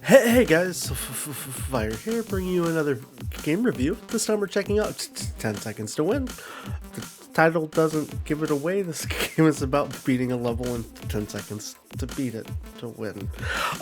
Hey guys, Fire here, bringing you another game review. This time we're checking out 10 Seconds to Win. The title doesn't give it away. This game is about beating a level in 10 seconds to beat it, to win.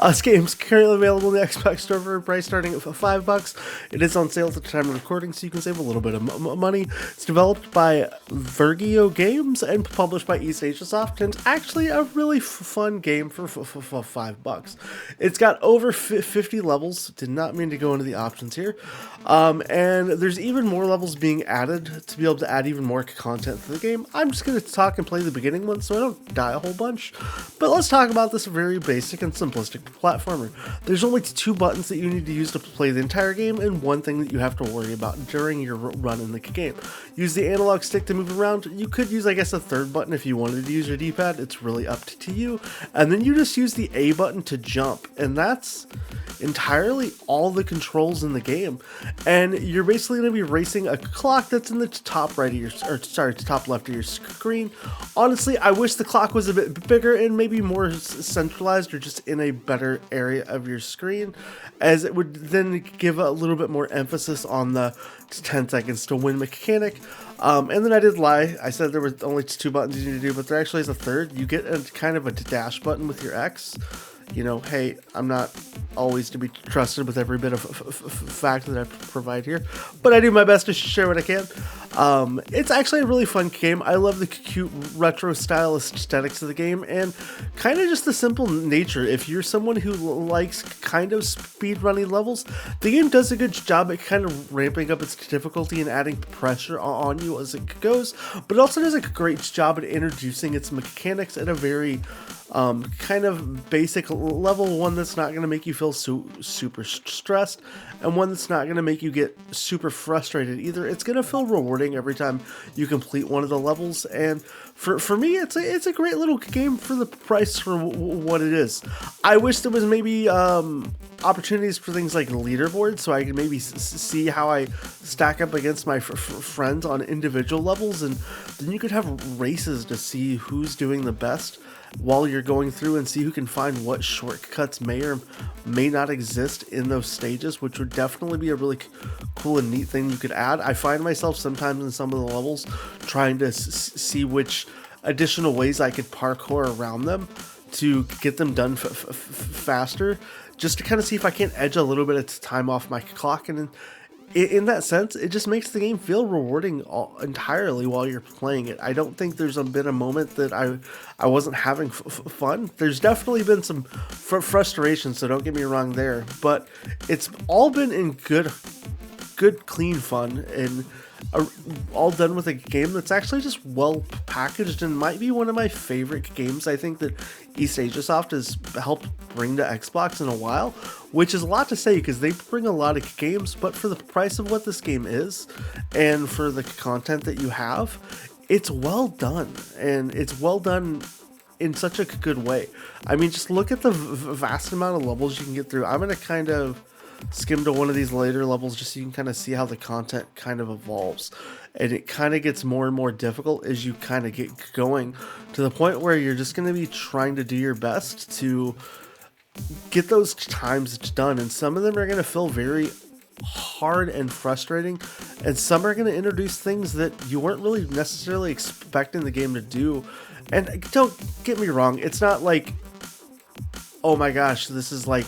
This game's currently available in the Xbox Store for a price starting at $5. It is on sale at the time of recording, so you can save a little bit of money. It's developed by Vergio Games and published by East Asia Soft, and it's actually a really fun game for $5. It's got over 50 levels. Did not mean to go into the options here. And there's even more levels being added to be able to add even more content to the game. I'm just going to talk and play the beginning one so I don't die a whole bunch. But let's talk about this very basic and simplistic platformer. There's only 2 buttons that you need to use to play the entire game, and 1 thing that you have to worry about during your run in the game. Use the analog stick to move around. You could use, I guess, a 3rd button if you wanted to use your D-pad. It's really up to you. And then you just use the A button to jump, and that's entirely all the controls in the game. And you're basically going to be racing a clock that's in the top right of your, top left of your screen. Honestly, I wish the clock was a bit bigger and maybe more centralized, or just in a better area of your screen, as it would then give a little bit more emphasis on the 10 seconds to win mechanic. And then I did lie. I said there were only 2 buttons you need to do, but there actually is a 3rd. You get a kind of a dash button with your X. You know, hey, I'm not always to be trusted with every bit of fact that I provide here, but I do my best to share what I can. It's actually a really fun game. I love the cute retro style aesthetics of the game, and kind of just the simple nature. If you're someone who likes kind of speedrunning levels, the game does a good job at kind of ramping up its difficulty and adding pressure on you as it goes, but it also does a great job at introducing its mechanics at a very kind of basic level, one that's not going to make you feel super stressed, and one that's not going to make you get super frustrated either. It's going to feel rewarding every time you complete one of the levels, and for me, it's a great little game for the price for what it is. I wish there was maybe opportunities for things like leaderboards, so I could maybe see how I stack up against my friends on individual levels, and then you could have races to see who's doing the best while you're going through, and see who can find what shortcuts may or may not exist in those stages, which would definitely be a really cool and neat thing you could add. I find myself sometimes in some of the levels trying to see which additional ways I could parkour around them to get them done faster, just to kind of see if I can't edge a little bit of time off my clock. And in that sense, it just makes the game feel rewarding entirely while you're playing it. I don't think there's been a moment that I wasn't having fun. There's definitely been some frustration, so don't get me wrong there, but it's all been in good clean fun, and all done with a game that's actually just well packaged, and might be one of my favorite games I think that East Asia Soft has helped bring to Xbox in a while, which is a lot to say because they bring a lot of games, but for the price of what this game is and for the content that you have, it's well done, and it's well done in such a good way. I mean, just look at the vast amount of levels you can get through. I'm going to kind of skim to one of these later levels just so you can kind of see how the content kind of evolves, and it kind of gets more and more difficult as you kind of get going, to the point where you're just going to be trying to do your best to get those times done, and some of them are going to feel very hard and frustrating, and some are going to introduce things that you weren't really necessarily expecting the game to do. And don't get me wrong, it's not like, oh my gosh, this is like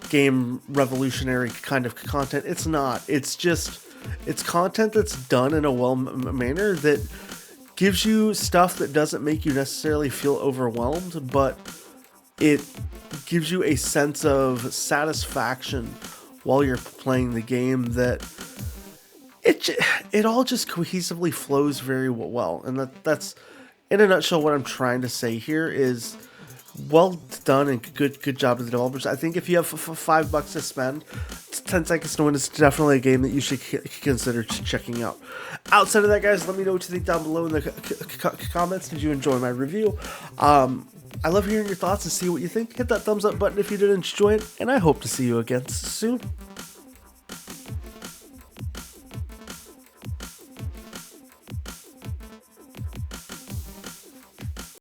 game revolutionary kind of content. It's not. It's just, it's content that's done in a well manner that gives you stuff that doesn't make you necessarily feel overwhelmed, but it gives you a sense of satisfaction while you're playing the game, that it all just cohesively flows very well. And that's in a nutshell what I'm trying to say here is, well done and good job of the developers. I think if you have $5 to spend, 10 Seconds to Win is definitely a game that you should consider checking out. Outside of that, guys, let me know what you think down below in the comments. Did you enjoy my review? I love hearing your thoughts and see what you think. Hit that thumbs up button if you did enjoy it, and I hope to see you again soon.